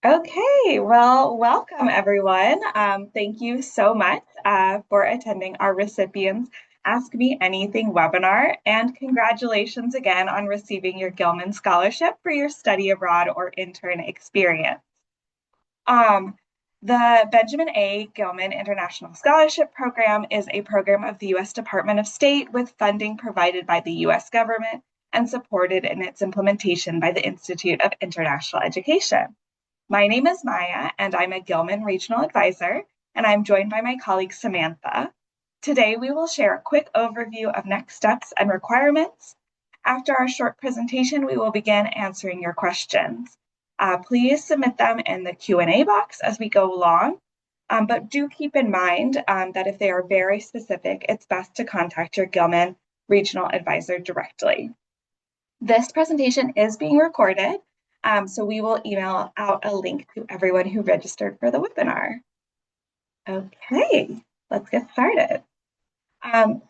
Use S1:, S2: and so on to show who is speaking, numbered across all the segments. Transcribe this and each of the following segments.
S1: Okay, well, welcome everyone. Thank you so much for attending our Recipients Ask Me Anything webinar, and congratulations again on receiving your Gilman Scholarship for your study abroad or intern experience. Um, the Benjamin A. Gilman International Scholarship Program is a program of the U.S. Department of State with funding provided by the U.S. government and supported in its implementation by the Institute of International Education. My name is Maya, and I'm a Gilman Regional Advisor, and I'm joined by my colleague Samantha. Today, we will share a quick overview of next steps and requirements. After our short presentation, we will begin answering your questions. Please submit them in the Q&A box as we go along, but do keep in mind that if they are very specific, it's best to contact your Gilman Regional Advisor directly. This presentation is being recorded, so we will email out a link to everyone who registered for the webinar. Okay, let's get started.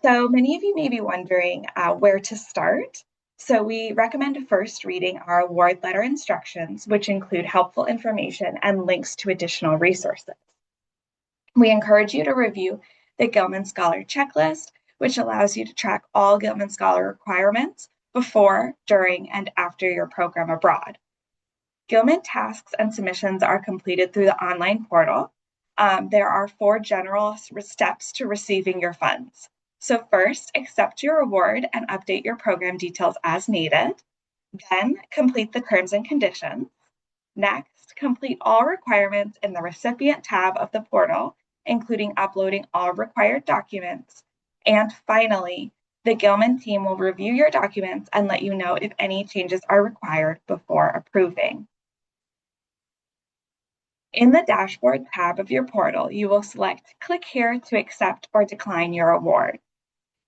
S1: So many of you may be wondering where to start. So we recommend first reading our award letter instructions, which include helpful information and links to additional resources. We encourage you to review the Gilman Scholar Checklist, which allows you to track all Gilman Scholar requirements before, during, and after your program abroad. Gilman tasks and submissions are completed through the online portal. There are 4 general steps to receiving your funds. So first, accept your award and update your program details as needed. Then complete the terms and conditions. Next, complete all requirements in the recipient tab of the portal, including uploading all required documents. And finally, the Gilman team will review your documents and let you know if any changes are required before approving. In the dashboard tab of your portal, you will select click here to accept or decline your award.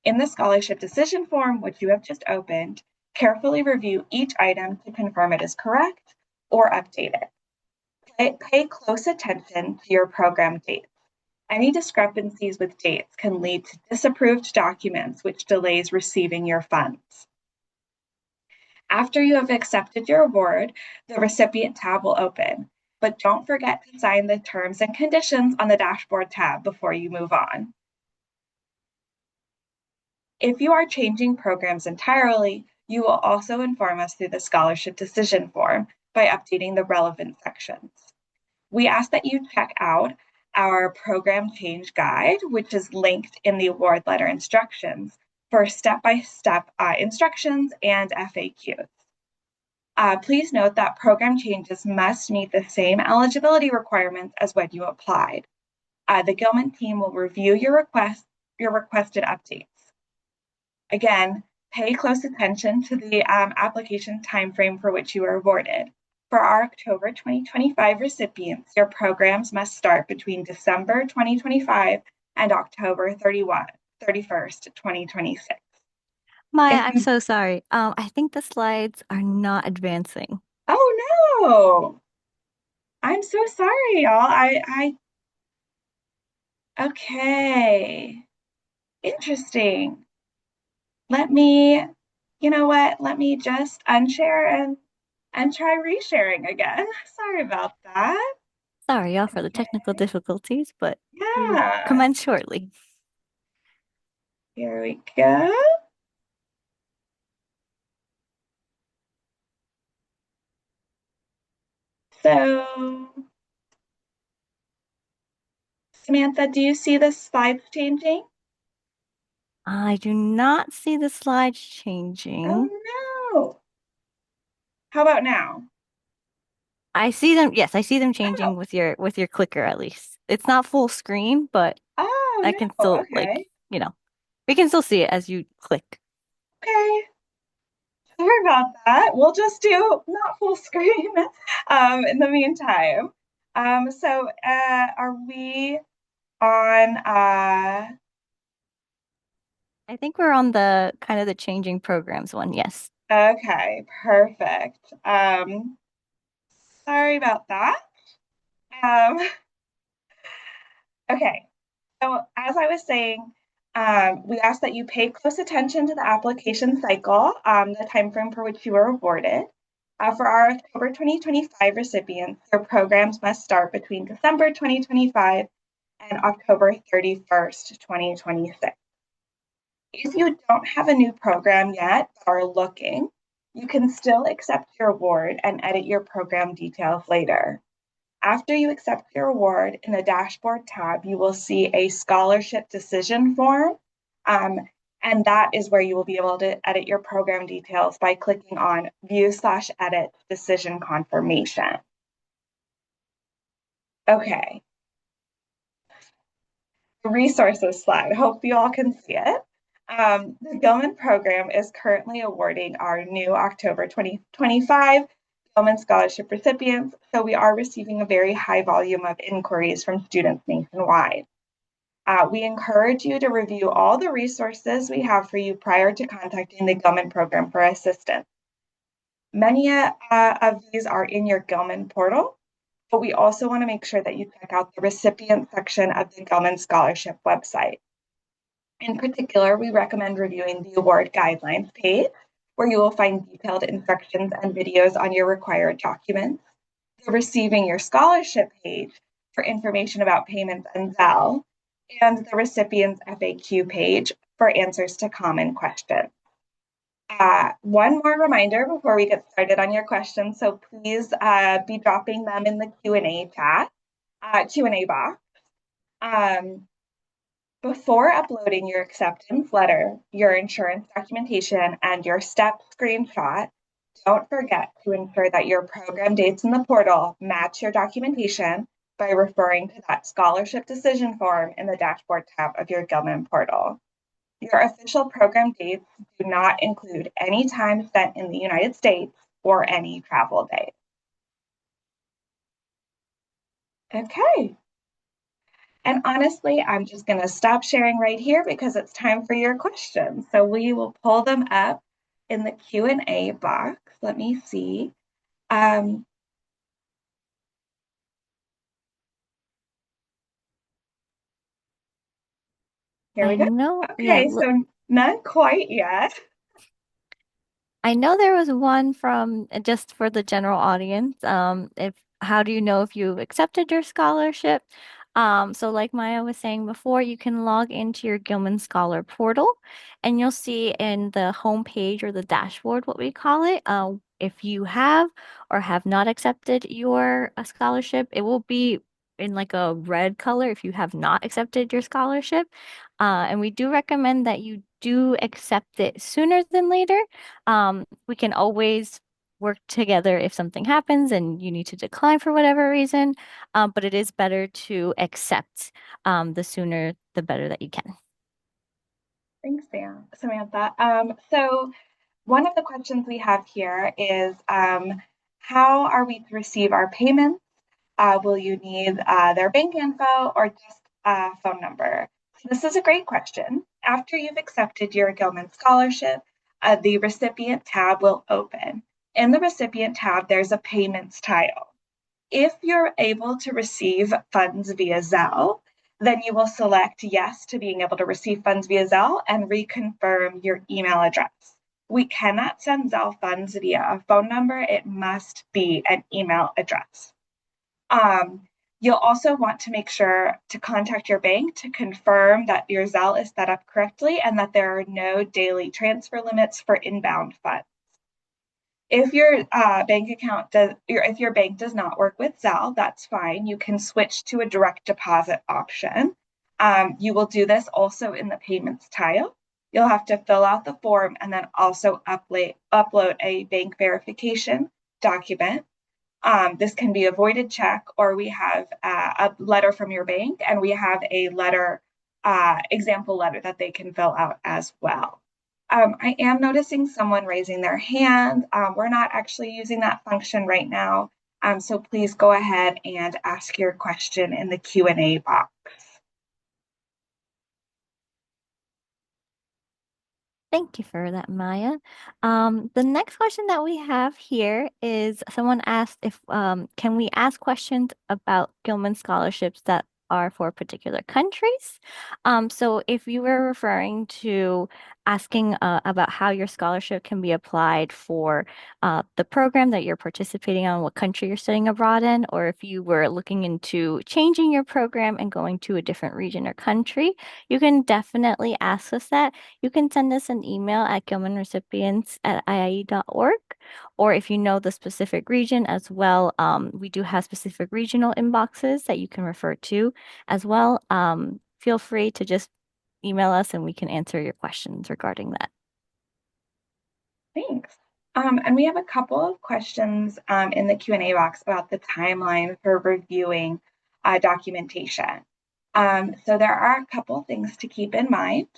S1: In the scholarship decision form, which you have just opened, carefully review each item to confirm it is correct or update it. Pay close attention to your program dates. Any discrepancies with dates can lead to disapproved documents, which delays receiving your funds. After you have accepted your award, the recipient tab will open, but don't forget to sign the terms and conditions on the dashboard tab before you move on. If you are changing programs entirely, you will also inform us through the scholarship decision form by updating the relevant sections. We ask that you check out our program change guide, which is linked in the award letter instructions for step-by-step instructions and FAQs. Please note that program changes must meet the same eligibility requirements as when you applied. The Gilman team will review your requested updates. Again, pay close attention to the application timeframe for which you are awarded. For our October 2025 recipients, your programs must start between December 2025 and October 31st, 2026.
S2: Maya,
S1: If
S2: I'm
S1: you,
S2: so sorry. I think the slides are not advancing.
S1: oh no, I'm so sorry, y'all. Okay, interesting. Let me, you know what? Let me just unshare and try resharing again. Sorry about that.
S2: Sorry, y'all, for the technical
S1: Okay.
S2: difficulties, but we will
S1: Yeah,
S2: commence shortly.
S1: here we go. So, Samantha, do you see the slides changing?
S2: I do not see the slides changing.
S1: Oh no. How about now?
S2: I see them, yes, I see them changing
S1: Oh,
S2: with your clicker at least. It's not full screen, but
S1: oh
S2: I can
S1: no.
S2: still
S1: Okay.
S2: we can still see it as you click.
S1: Okay. Sorry about that. We'll just do not full screen in the meantime. Are we on
S2: I think we're on the kind of the changing programs one, yes.
S1: okay, perfect. Sorry about that. Um, okay, so as I was saying, we ask that you pay close attention to the application cycle, the time frame for which you were awarded. For our October 2025 recipients, their programs must start between December 2025 and October 31st, 2026. If you don't have a new program yet but are looking, you can still accept your award and edit your program details later. After you accept your award, in the dashboard tab, you will see a scholarship decision form. Um, and that is where you will be able to edit your program details by clicking on View/Edit Decision Confirmation. Okay, the resources slide. Hope you all can see it. The Gilman program is currently awarding our new October 2025 Gilman Scholarship recipients, so we are receiving a very high volume of inquiries from students nationwide. We encourage you to review all the resources we have for you prior to contacting the Gilman program for assistance. Many of these are in your Gilman portal, but we also want to make sure that you check out the recipient section of the Gilman Scholarship website. In particular, we recommend reviewing the award guidelines page, where you will find detailed instructions and videos on your required documents, the receiving your scholarship page for information about payments and Zelle, and the recipient's FAQ page for answers to common questions. One more reminder before we get started on your questions, so please be dropping them in the Q&A chat, Q&A box. Before uploading your acceptance letter, your insurance documentation, and your STEP screenshot, don't forget to ensure that your program dates in the portal match your documentation by referring to that scholarship decision form in the dashboard tab of your Gilman portal. Your official program dates do not include any time spent in the United States or any travel days. Okay. And honestly, I'm just going to stop sharing right here because it's time for your questions. So we will pull them up in the Q&A box. Let me see. Here
S2: I
S1: we go.
S2: know, yeah,
S1: Okay, so none quite yet.
S2: I know there was one from just for the general audience. If how do you know if you've accepted your scholarship? So like Maya was saying before, you can log into your Gilman Scholar portal and you'll see in the home page or the dashboard, what we call it, if you have or have not accepted your scholarship, it will be in like a red color if you have not accepted your scholarship. And we do recommend that you do accept it sooner than later. We can always work together if something happens and you need to decline for whatever reason. But it is better to accept the sooner the better that you can.
S1: Thanks, Samantha. So one of the questions we have here is how are we to receive our payments? Will you need their bank info or just a phone number? So this is a great question. After you've accepted your Gilman scholarship, the recipient tab will open. In the recipient tab, there's a payments tile. If you're able to receive funds via Zelle, then you will select yes to being able to receive funds via Zelle and reconfirm your email address. We cannot send Zelle funds via a phone number. It must be an email address. You'll also want to make sure to contact your bank to confirm that your Zelle is set up correctly and that there are no daily transfer limits for inbound funds. If your if your bank does not work with Zelle, that's fine. You can switch to a direct deposit option. You will do this also in the payments tile. You'll have to fill out the form and then also upload a bank verification document. This can be a voided check, or we have a letter from your bank, and we have a example letter that they can fill out as well. I am noticing someone raising their hand. We're not actually using that function right now, so please go ahead and ask your question in the Q&A box.
S2: Thank you for that, Maya. The next question that we have here is someone asked if can we ask questions about Gilman scholarships that are for particular countries? So if you were referring to asking about how your scholarship can be applied for the program that you're participating on, what country you're studying abroad in, or if you were looking into changing your program and going to a different region or country, you can definitely ask us that. You can send us an email at gilmanrecipients@iie.org, or if you know the specific region as well, we do have specific regional inboxes that you can refer to as well. Feel free to just email us and we can answer your questions regarding that.
S1: Thanks. And we have a couple of questions in the Q&A box about the timeline for reviewing documentation. So there are a couple things to keep in mind.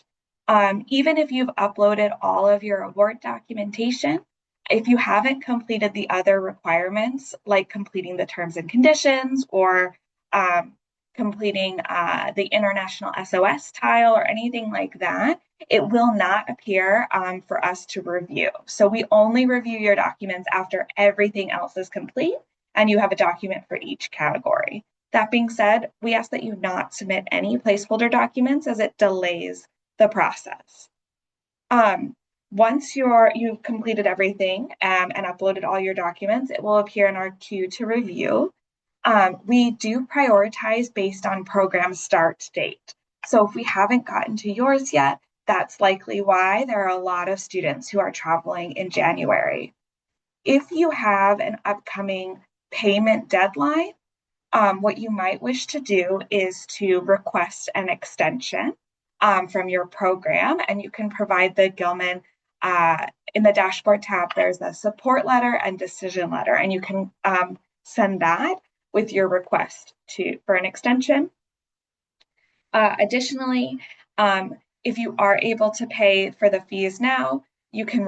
S1: Even if you've uploaded all of your award documentation, if you haven't completed the other requirements, like completing the terms and conditions or um, completing the international SOS tile or anything like that, it will not appear for us to review. So we only review your documents after everything else is complete and you have a document for each category. That being said, we ask that you not submit any placeholder documents as it delays the process. Um, Once you've completed everything and uploaded all your documents, it will appear in our queue to review. We do prioritize based on program start date. So if we haven't gotten to yours yet, that's likely why there are a lot of students who are traveling in January. If you have an upcoming payment deadline, what you might wish to do is to request an extension from your program, and you can provide the Gilman in the dashboard tab. There's a support letter and decision letter, and you can send that with your request for an extension. Additionally, if you are able to pay for the fees now, you can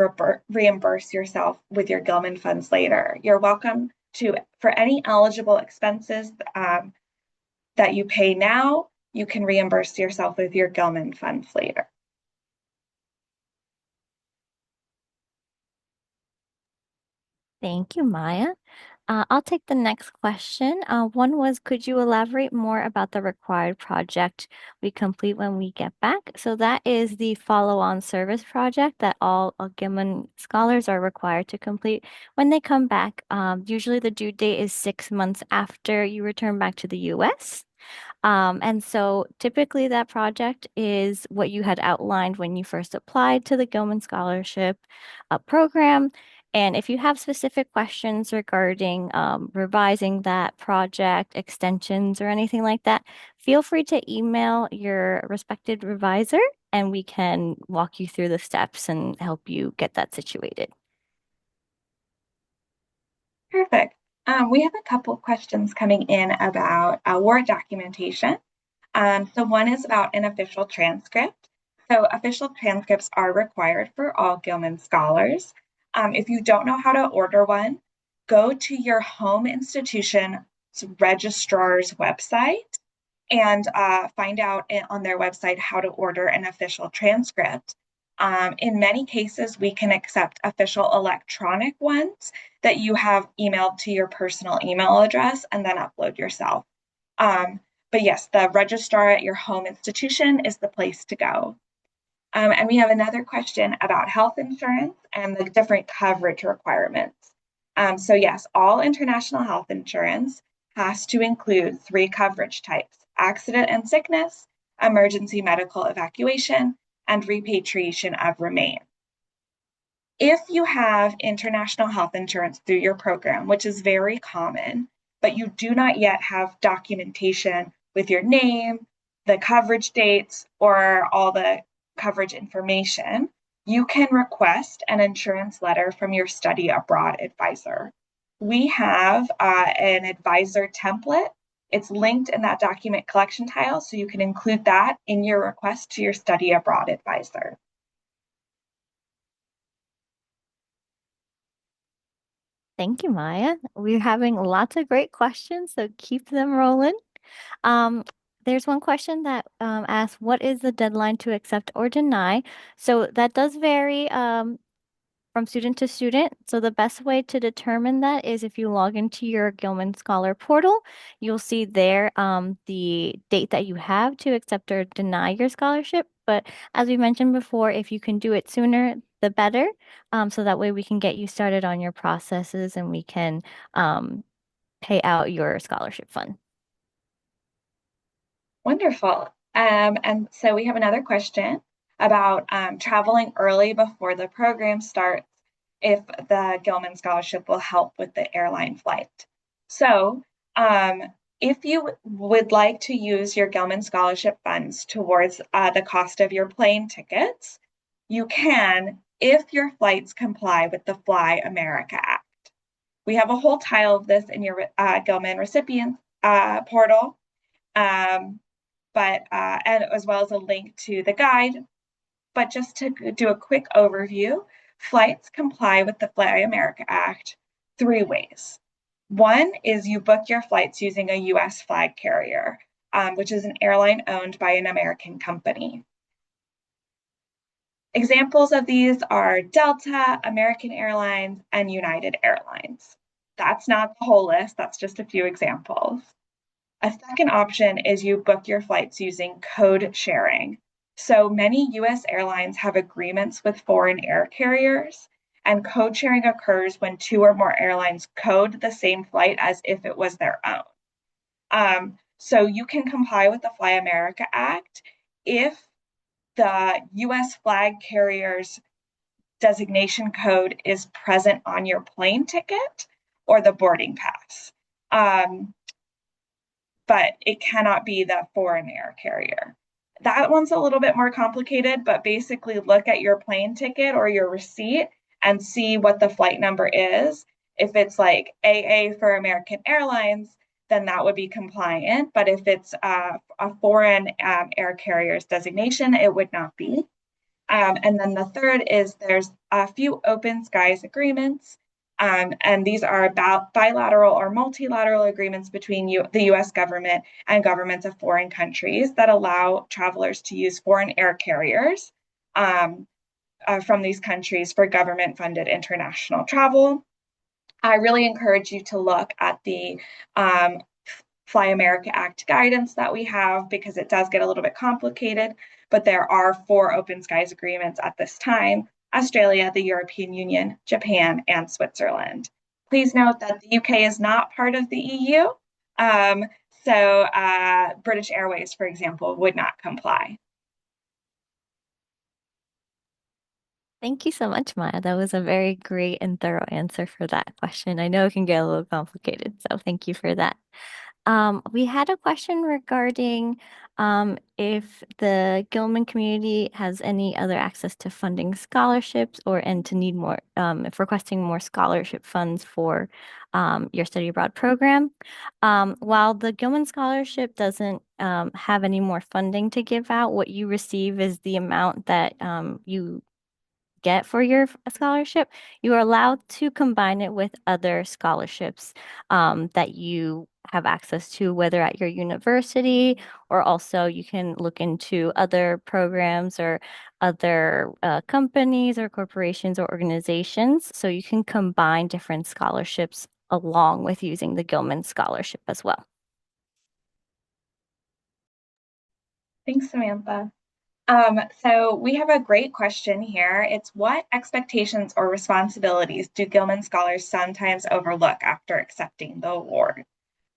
S1: reimburse yourself with your Gilman funds later. You're welcome to, for any eligible expenses that you pay now, you can reimburse yourself with your Gilman funds later.
S2: Thank you, Maya. I'll take the next question. One was, could you elaborate more about the required project we complete when we get back? So that is the follow-on service project that all Gilman scholars are required to complete when they come back. Usually the due date is 6 months after you return back to the US. And so typically that project is what you had outlined when you first applied to the Gilman Scholarship program. And if you have specific questions regarding revising that project, extensions, or anything like that, feel free to email your respected revisor and we can walk you through the steps and help you get that situated.
S1: Perfect. We have a couple questions coming in about award documentation. So one is about an official transcript. So official transcripts are required for all Gilman scholars. If you don't know how to order one, go to your home institution's registrar's website and find out on their website how to order an official transcript. In many cases, we can accept official electronic ones that you have emailed to your personal email address and then upload yourself. But yes, the registrar at your home institution is the place to go. And we have another question about health insurance and the different coverage requirements. So yes, all international health insurance has to include three coverage types: accident and sickness, emergency medical evacuation, and repatriation of remains. If you have international health insurance through your program, which is very common, but you do not yet have documentation with your name, the coverage dates, or all the coverage information, you can request an insurance letter from your study abroad advisor. We have an advisor template. It's linked in that document collection tile, so you can include that in your request to your study abroad advisor.
S2: Thank you, Maya. We're having lots of great questions, so keep them rolling. Um, there's one question that asks, what is the deadline to accept or deny? So that does vary from student to student. So the best way to determine that is if you log into your Gilman Scholar portal, you'll see there the date that you have to accept or deny your scholarship. But as we mentioned before, if you can do it sooner, the better. So that way we can get you started on your processes and we can um, pay out your scholarship fund.
S1: Wonderful. And so we have another question about traveling early before the program starts if the Gilman Scholarship will help with the airline flight. So, um, if you would like to use your Gilman Scholarship funds towards the cost of your plane tickets, you can if your flights comply with the Fly America Act. We have a whole tile of this in your Gilman recipient portal. Um, and as well as a link to the guide. But just to do a quick overview, flights comply with the Fly America Act three ways. One is you book your flights using a US flag carrier, which is an airline owned by an American company. Examples of these are Delta, American Airlines, and United Airlines. That's not the whole list, that's just a few examples. A second option is you book your flights using code sharing. So many US airlines have agreements with foreign air carriers, and code sharing occurs when two or more airlines code the same flight as if it was their own. So you can comply with the Fly America Act if the US flag carrier's designation code is present on your plane ticket or the boarding pass. But it cannot be the foreign air carrier. That one's a little bit more complicated, but basically look at your plane ticket or your receipt and see what the flight number is. If it's like AA for American Airlines, then that would be compliant. But if it's a foreign air carrier's designation, it would not be. And then the third is there's a few open skies agreements. And these are about bilateral or multilateral agreements between the US government and governments of foreign countries that allow travelers to use foreign air carriers from these countries for government funded international travel. I really encourage you to look at the Fly America Act guidance that we have because it does get a little bit complicated, but there are four open skies agreements at this time: Australia, the European Union, Japan, and Switzerland. Please note that the UK is not part of the EU, um, so British Airways, for example, would not comply.
S2: Thank you so much, Maya. That was a very great and thorough answer for that question. I know it can get a little complicated, so thank you for that. We had a question regarding if the Gilman community has any other access to funding scholarships or and to need more, if requesting more scholarship funds for your study abroad program. While the Gilman scholarship doesn't have any more funding to give out, what you receive is the amount that you get for your scholarship, you are allowed to combine it with other scholarships that you have access to, whether at your university or also you can look into other programs or other companies or corporations or organizations. So you can combine different scholarships along with using the Gilman scholarship as well.
S1: Thanks, Samantha. So we have a great question here. It's what expectations or responsibilities do Gilman scholars sometimes overlook after accepting the award?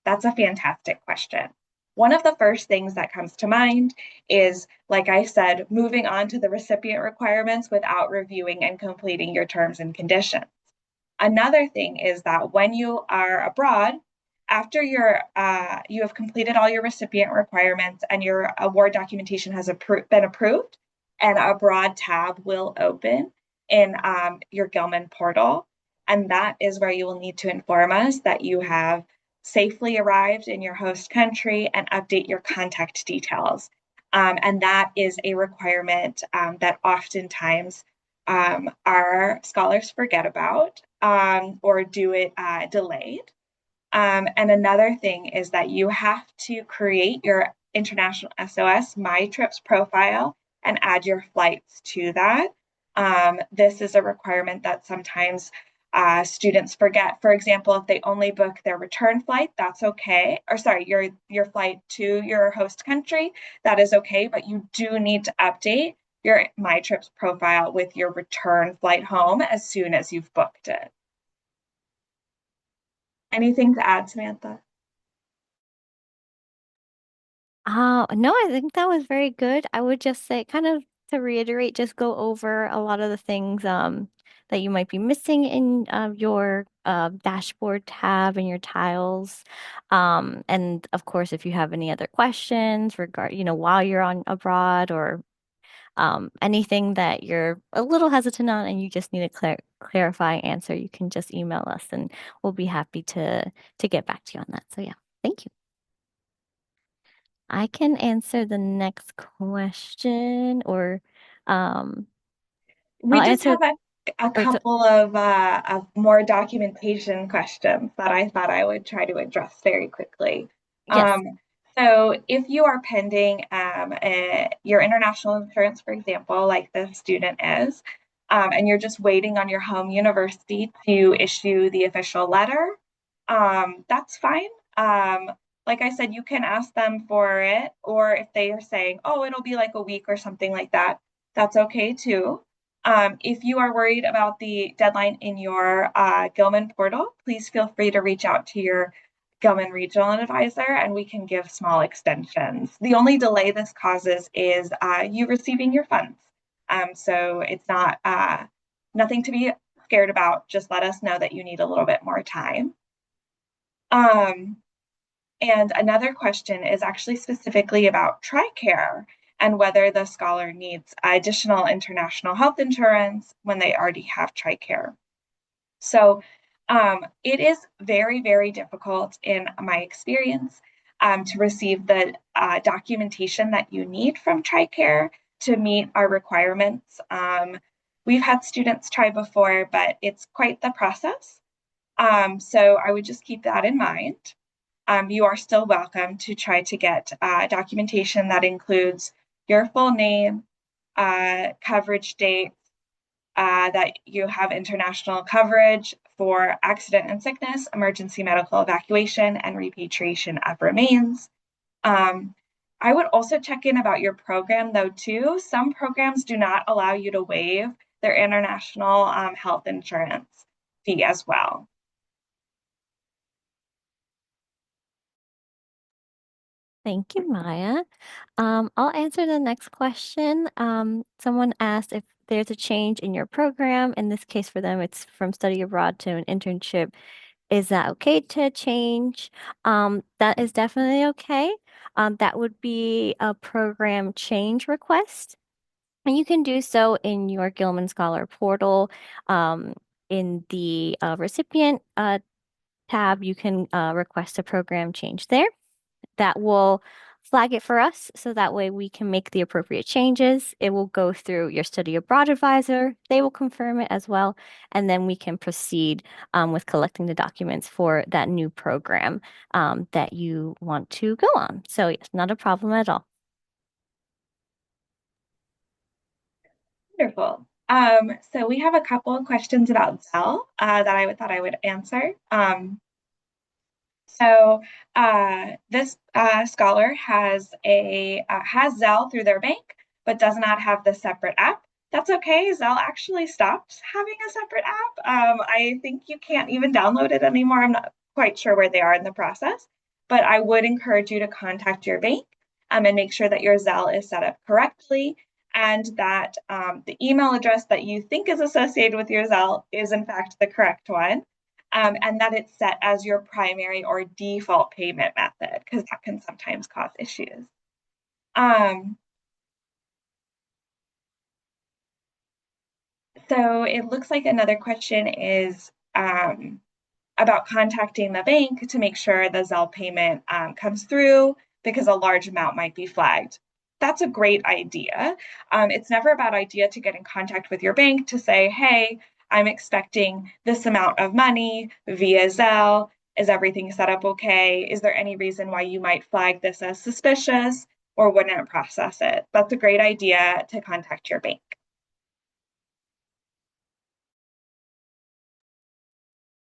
S1: That's a fantastic question. One of the first things that comes to mind is, like I said, moving on to the recipient requirements without reviewing and completing your terms and conditions. Another thing is that when you are abroad, after you have completed all your recipient requirements and your award documentation has been approved, an abroad tab will open in your Gilman portal. And that is where you will need to inform us that you have safely arrived in your host country and update your contact details. And that is a requirement that oftentimes our scholars forget about or do it delayed. And another thing is that you have to create your International SOS My Trips profile and add your flights to that. This is a requirement that sometimes Students forget, for example, if they only book their return flight, that's okay. Or sorry, your flight to your host country, that is okay, but you do need to update your My Trips profile with your return flight home as soon as you've booked it. Anything to add, Samantha?
S2: No, I think that was very good. I would just say, kind of to reiterate, just go over a lot of the things that you might be missing in your dashboard tab and your tiles. And of course, if you have any other questions while you're on abroad or anything that you're a little hesitant on and you just need a clarifying answer, you can just email us and we'll be happy to get back to you on that. So yeah, thank you. I can answer the next question or um
S1: We
S2: I'll
S1: just
S2: answer
S1: have a
S2: or so,
S1: couple of more documentation questions that I thought I would try to address very quickly.
S2: yes.
S1: Um, so, if you are pending your international insurance, for example, like the student is, and you're just waiting on your home university to issue the official letter, that's fine. Like I said, you can ask them for it, or if they are saying, oh, it'll be like a week or something like that, that's okay too. If you are worried about the deadline in your Gilman portal, please feel free to reach out to your Gilman regional advisor and we can give small extensions. The only delay this causes is you receiving your funds. So it's not nothing to be scared about. Just let us know that you need a little bit more time. Um, and another question is actually specifically about TRICARE and whether the scholar needs additional international health insurance when they already have TRICARE. So it is very, very difficult in my experience to receive the documentation that you need from TRICARE to meet our requirements. We've had students try before, but it's quite the process. So I would just keep that in mind. You are still welcome to try to get documentation that includes your full name, coverage date, that you have international coverage for accident and sickness, emergency medical evacuation, and repatriation of remains. Um, I would also check in about your program, though, too. Some programs do not allow you to waive their international health insurance fee as well.
S2: Thank you, Maya. I'll answer the next question. Someone asked if there's a change in your program. In this case, for them, it's from study abroad to an internship. Is that okay to change? That is definitely okay. That would be a program change request. And you can do so in your Gilman Scholar portal. Um, in the recipient tab, you can request a program change there. That will flag it for us so that way we can make the appropriate changes. It will go through your study abroad advisor. They will confirm it as well. And then we can proceed with collecting the documents for that new program that you want to go on. So, yes, not a problem at all.
S1: Wonderful. So we have a couple of questions about Zell that thought I would answer. This scholar has Zelle through their bank, but does not have the separate app. That's okay. Zelle actually stopped having a separate app. I think you can't even download it anymore. I'm not quite sure where they are in the process, but I would encourage you to contact your bank and make sure that your Zelle is set up correctly and that the email address that you think is associated with your Zelle is in fact the correct one and that it's set as your primary or default payment method, because that can sometimes cause issues. Um, so it looks like another question is about contacting the bank to make sure the Zelle payment comes through because a large amount might be flagged. That's a great idea. It's never a bad idea to get in contact with your bank to say, hey, I'm expecting this amount of money via Zelle. Is everything set up okay? Is there any reason why you might flag this as suspicious or wouldn't process it? That's a great idea to contact your bank.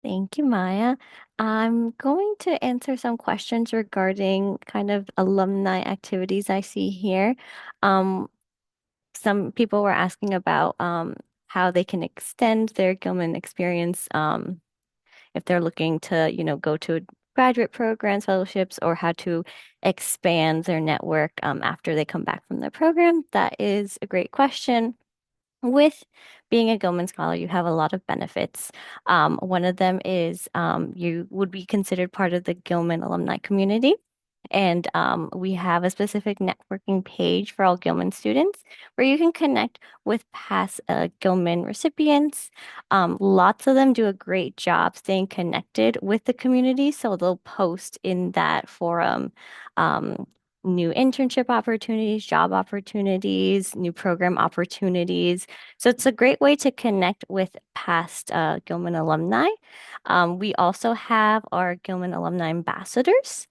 S2: Thank you, Maya. I'm going to answer some questions regarding kind of alumni activities I see here. Um, some people were asking about how they can extend their Gilman experience if they're looking to, go to graduate programs, fellowships, or how to expand their network after they come back from their program. That is a great question. With being a Gilman Scholar, you have a lot of benefits. One of them is you would be considered part of the Gilman alumni community. And we have a specific networking page for all Gilman students where you can connect with past Gilman recipients. Lots of them do a great job staying connected with the community. So they'll post in that forum um, new internship opportunities, job opportunities, new program opportunities. So it's a great way to connect with past Gilman alumni. We also have our Gilman Alumni Ambassadors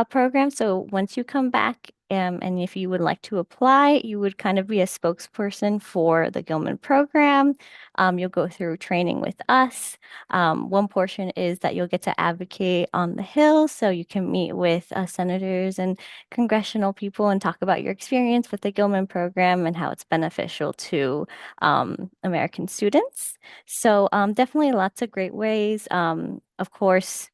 S2: program. So once you come back, and if you would like to apply, you would kind of be a spokesperson for the Gilman program. You'll go through training with us. One portion is that you'll get to advocate on the Hill, so you can meet with senators and congressional people and talk about your experience with the Gilman program and how it's beneficial to American students. So definitely lots of great ways. Of course,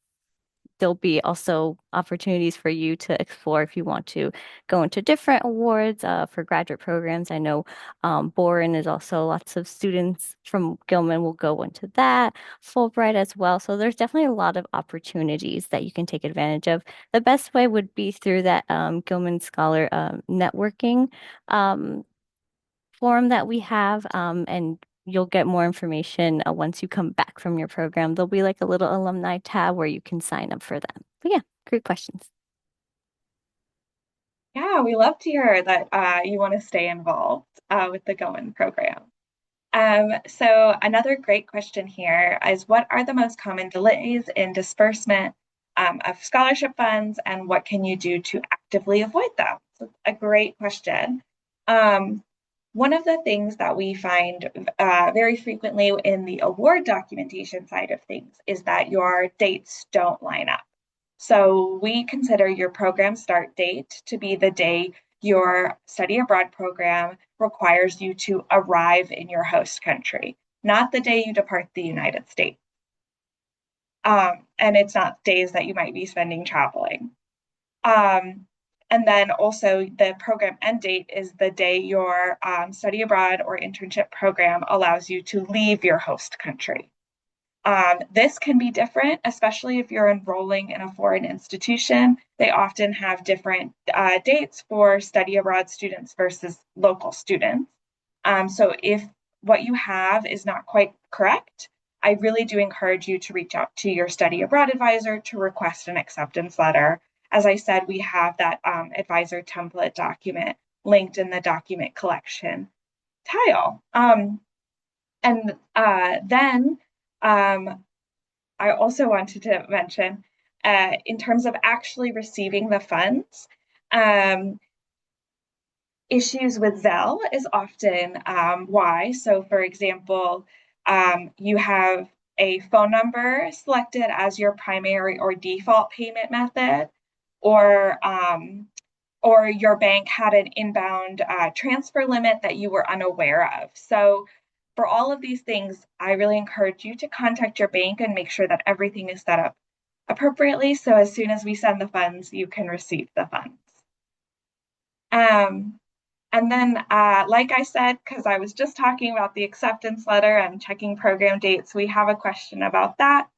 S2: there'll be also opportunities for you to explore if you want to go into different awards for graduate programs. I know Boren is also lots of students from Gilman will go into that, Fulbright as well. So there's definitely a lot of opportunities that you can take advantage of. The best way would be through that Gilman Scholar networking um, forum that we have, and you'll get more information once you come back from your program. There'll be like a little alumni tab where you can sign up for them. But yeah, great questions.
S1: Yeah, we love to hear that you want to stay involved with the Going program. So another great question here is what are the most common delays in disbursement of scholarship funds and what can you do to actively avoid them? So it's a great question. Um, One of the things that we find very frequently in the award documentation side of things is that your dates don't line up. So we consider your program start date to be the day your study abroad program requires you to arrive in your host country, not the day you depart the United States. And it's not days that you might be spending traveling. Um, and then also the program end date is the day your study abroad or internship program allows you to leave your host country. This can be different, especially if you're enrolling in a foreign institution. They often have different dates for study abroad students versus local students. So if what you have is not quite correct, I really do encourage you to reach out to your study abroad advisor to request an acceptance letter. As I said, we have that advisor template document linked in the document collection tile. And then I also wanted to mention, in terms of actually receiving the funds, um, issues with Zelle is often why. So, for example, you have a phone number selected as your primary or default payment method, or or your bank had an inbound transfer limit that you were unaware of. So, for all of these things, I really encourage you to contact your bank and make sure that everything is set up appropriately. So, as soon as we send the funds, you can receive the funds. Um, and then, like I said, because I was just talking about the acceptance letter and checking program dates, we have a question about that.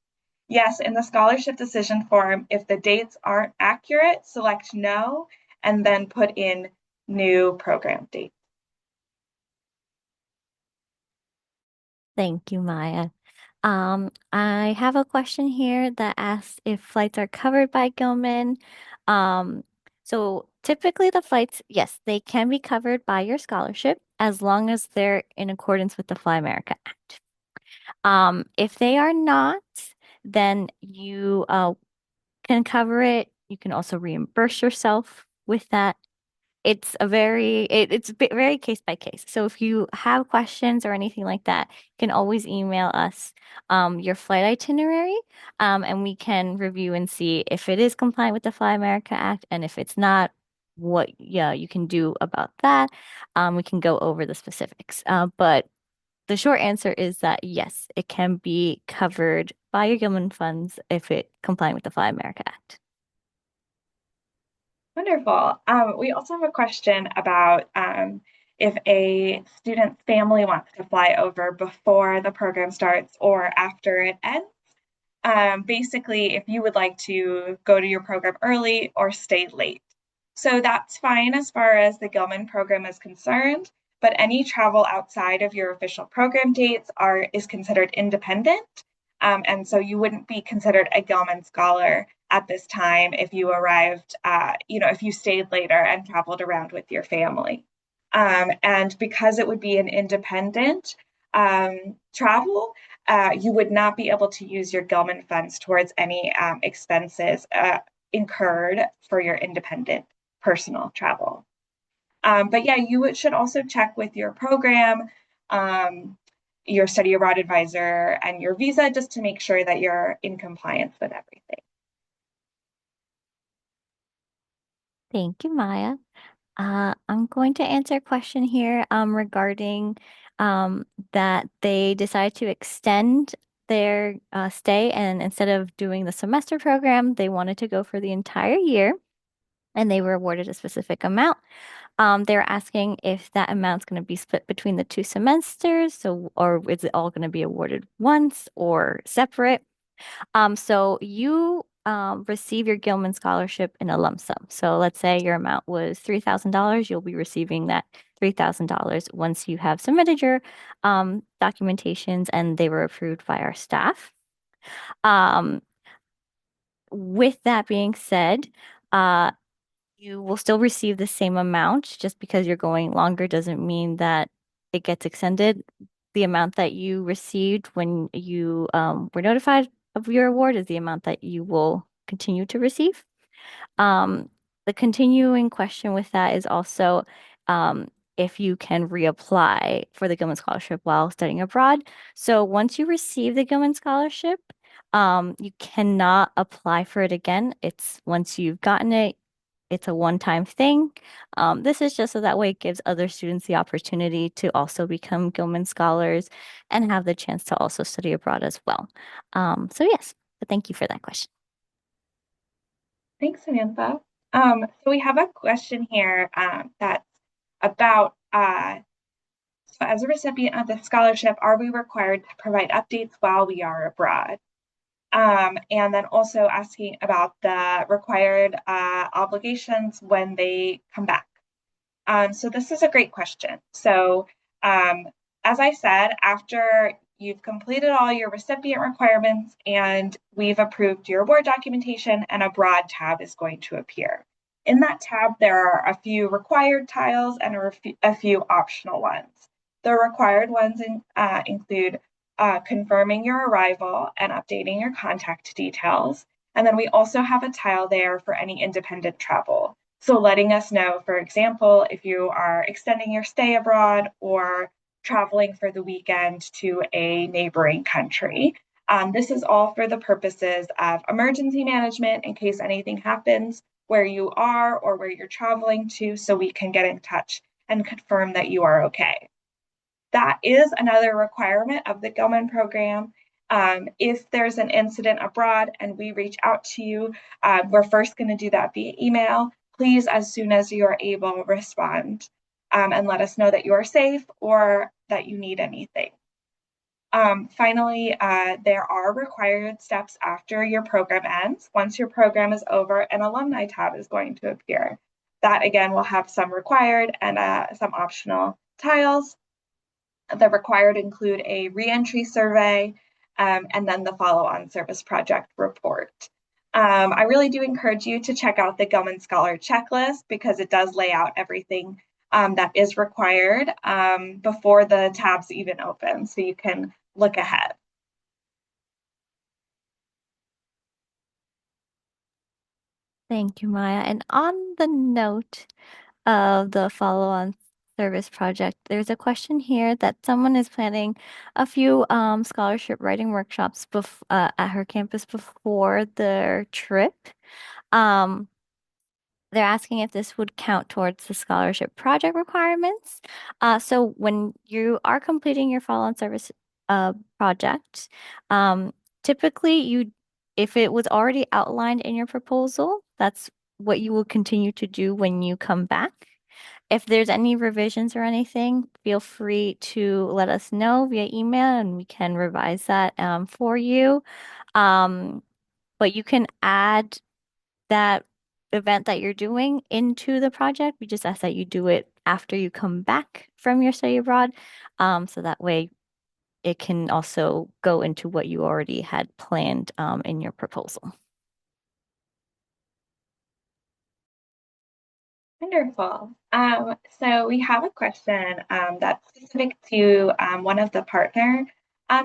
S1: Yes, in the scholarship decision form, if the dates aren't accurate, select no and then put in new program date.
S2: Thank you, Maya. I have a question here that asks if flights are covered by Gilman. Um, so typically the flights, yes, they can be covered by your scholarship as long as they're in accordance with the Fly America Act. If they are not, then you can cover it. You can also reimburse yourself with that. very case by case. So if you have questions or anything like that, you can always email us your flight itinerary, and we can review and see if it is compliant with the Fly America Act, and if it's not, what yeah you can do about that. We can go over the specifics. But the short answer is that yes, it can be covered by your Gilman funds if it compliant with the Fly America Act.
S1: Wonderful. We also have a question about if a student's family wants to fly over before the program starts or after it ends. Basically, if you would like to go to your program early or stay late. So that's fine as far as the Gilman program is concerned, but any travel outside of your official program dates is considered independent. And so you wouldn't be considered a Gilman scholar at this time if you arrived, if you stayed later and traveled around with your family. And because it would be an independent travel, you would not be able to use your Gilman funds towards any expenses incurred for your independent personal travel. But yeah, should also check with your program, um, your study abroad advisor, and your visa just to make sure that you're in compliance with everything.
S2: Thank you, Maya. I'm going to answer a question here regarding that they decided to extend their stay, and instead of doing the semester program, they wanted to go for the entire year, and they were awarded a specific amount. They're asking if that amount's going to be split between the two semesters, so or is it all going to be awarded once or separate? So you receive your Gilman scholarship in a lump sum. So let's say your amount was $3,000, you'll be receiving that $3,000 once you have submitted your documentations and they were approved by our staff. Um, with that being said, uh, you will still receive the same amount. Just because you're going longer doesn't mean that it gets extended. The amount that you received when you were notified of your award is the amount that you will continue to receive. Um, the continuing question with that is also um, if you can reapply for the Gilman Scholarship while studying abroad. So once you receive the Gilman Scholarship, you cannot apply for it again. It's once you've gotten it, it's a one-time thing. This is just so that way it gives other students the opportunity to also become Gilman Scholars and have the chance to also study abroad as well. So yes, but thank you for that question.
S1: Thanks, Samantha. So we have a question here that's about so as a recipient of the scholarship, are we required to provide updates while we are abroad? And then also asking about the required obligations when they come back. So this is a great question. So um, as I said, after you've completed all your recipient requirements and we've approved your award documentation, an abroad tab is going to appear. In that tab, there are a few required tiles and a few optional ones. The required ones include confirming your arrival and updating your contact details. And then we also have a tile there for any independent travel. So letting us know, for example, if you are extending your stay abroad or traveling for the weekend to a neighboring country. This is all for the purposes of emergency management in case anything happens where you are or where you're traveling to, so we can get in touch and confirm that you are okay. That is another requirement of the Gilman program. If there's an incident abroad and we reach out to you, we're first going to do that via email. Please, as soon as you are able, respond and let us know that you are safe or that you need anything. Finally, there are required steps after your program ends. Once your program is over, an alumni tab is going to appear. That again will have some required and some optional tiles. The required include a reentry survey and then the follow-on service project report. I really do encourage you to check out the Gilman Scholar checklist because it does lay out everything that is required before the tabs even open, so you can look ahead.
S2: Thank you, Maya. And on the note of the follow-on service project, there's a question here that someone is planning a few scholarship writing workshops at her campus before their trip. Um, they're asking if this would count towards the scholarship project requirements. So when you are completing your follow-on service project, um, typically if it was already outlined in your proposal, that's what you will continue to do when you come back. If there's any revisions or anything, feel free to let us know via email and we can revise that for you. Um, but you can add that event that you're doing into the project. We just ask that you do it after you come back from your study abroad. So that way it can also go into what you already had planned in your proposal.
S1: Wonderful. So we have a question that's specific to one of the partner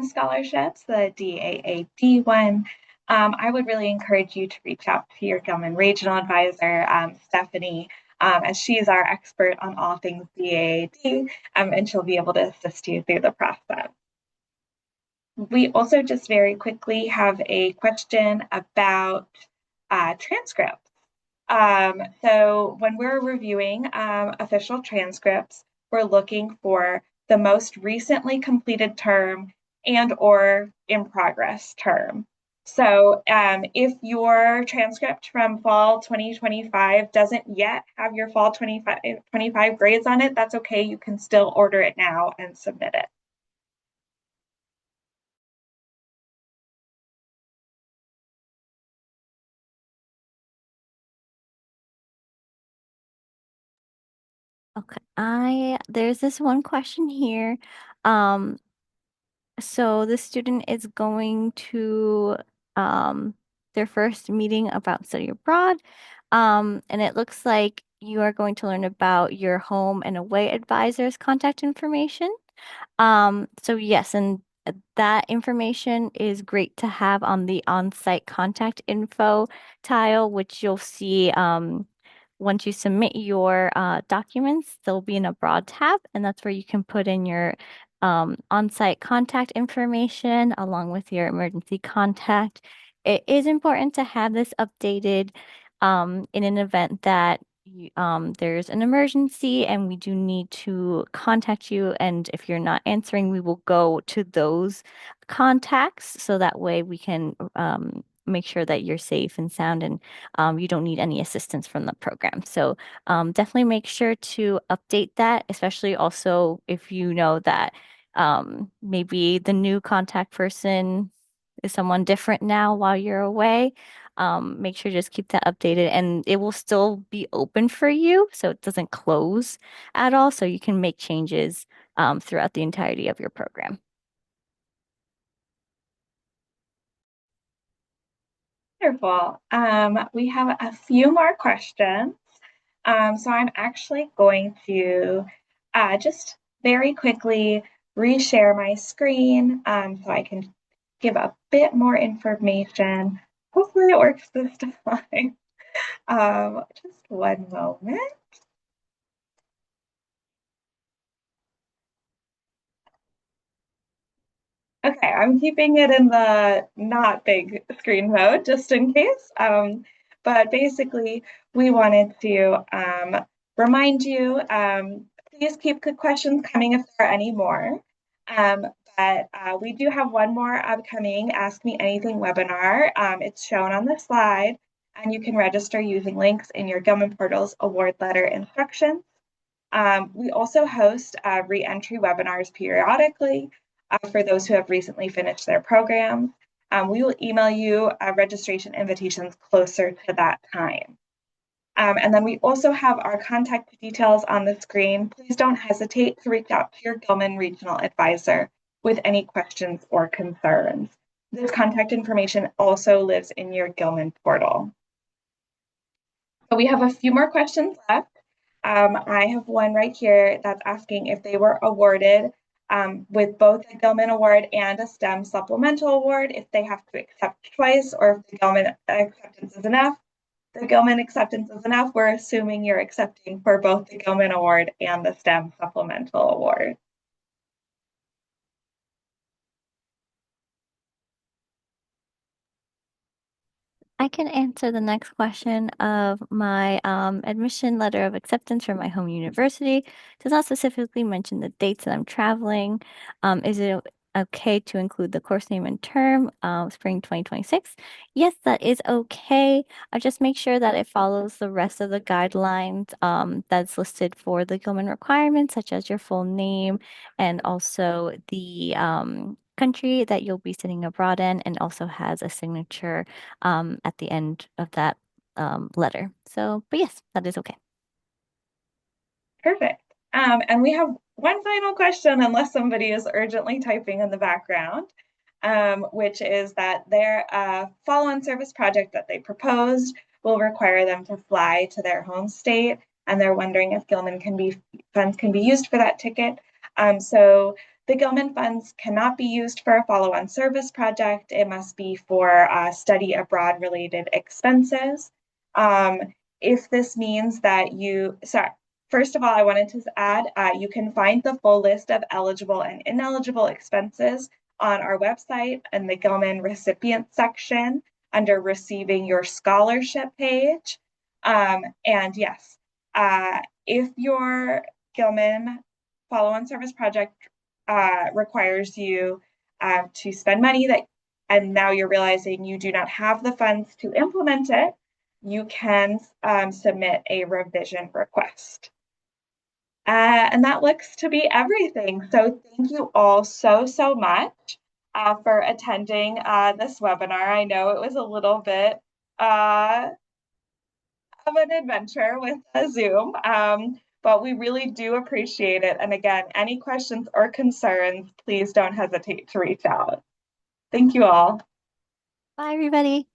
S1: scholarships, the DAAD one. I would really encourage you to reach out to your Gilman Regional Advisor, Stephanie, as she's our expert on all things DAAD, and she'll be able to assist you through the process. We also just very quickly have a question about transcripts. So when we're reviewing official transcripts, we're looking for the most recently completed term and or in progress term. So if your transcript from fall 2025 doesn't yet have your fall 25 grades on it, that's okay. You can still order it now and submit it.
S2: Okay. There's this one question here. Um, so the student is going to um their first meeting about study abroad. And it looks like you are going to learn about your home and away advisor's contact information. So yes, and that information is great to have on the on-site contact info tile, which you'll see once you submit your documents, they'll be in a broad tab, and that's where you can put in your on-site contact information along with your emergency contact. It is important to have this updated in an event that there's an emergency and we do need to contact you. And if you're not answering, we will go to those contacts so that way we can make sure that you're safe and sound and you don't need any assistance from the program. So definitely make sure to update that, especially also if you know that maybe the new contact person is someone different now while you're away. Make sure to just keep that updated and it will still be open for you so it doesn't close at all. So you can make changes throughout the entirety of your program.
S1: Wonderful. We have a few more questions. So I'm actually going to just very quickly reshare my screen so I can give a bit more information. Hopefully it works this time. Just one moment. Okay, I'm keeping it in the not big screen mode just in case. But basically, we wanted to remind you, please keep good questions coming if there are any more. Um, but we do have one more upcoming Ask Me Anything webinar. It's shown on the slide, and you can register using links in your Gilman Portals award letter instructions. We also host re-entry webinars periodically for those who have recently finished their programs. We will email you registration invitations closer to that time. And then we also have our contact details on the screen. Please don't hesitate to reach out to your Gilman Regional Advisor with any questions or concerns. This contact information also lives in your Gilman portal. So we have a few more questions left. I have one right here that's asking if they were awarded with both a Gilman Award and a STEM Supplemental Award, if they have to accept twice or if the Gilman acceptance is enough. the Gilman acceptance is enough, we're assuming you're accepting for both the Gilman Award and the STEM Supplemental Award.
S2: I can answer the next question of my admission letter of acceptance for my home university. Does not specifically mention the dates that I'm traveling. Is it okay to include the course name and term, spring 2026? Yes, that is okay. I just make sure that it follows the rest of the guidelines that's listed for the Gilman requirements, such as your full name and also the country that you'll be studying abroad in, and also has a signature at the end of that letter. So, but yes, that is okay.
S1: Perfect. And we have one final question, unless somebody is urgently typing in the background, which is that their follow-on service project that they proposed will require them to fly to their home state, and they're wondering if Gilman can be funds can be used for that ticket. So the Gilman funds cannot be used for a follow-on service project. It must be for study abroad related expenses. Um, if this means that sorry, first of all, I wanted to add, you can find the full list of eligible and ineligible expenses on our website in the Gilman recipient section under receiving your scholarship page. And yes, if your Gilman follow-on service project requires you to spend money that, and now you're realizing you do not have the funds to implement it, you can submit a revision request. And that looks to be everything. So thank you all so much for attending this webinar. I know it was a little bit uh, of an adventure with Zoom, but we really do appreciate it. And again, any questions or concerns, please don't hesitate to reach out. Thank you all.
S2: Bye, everybody.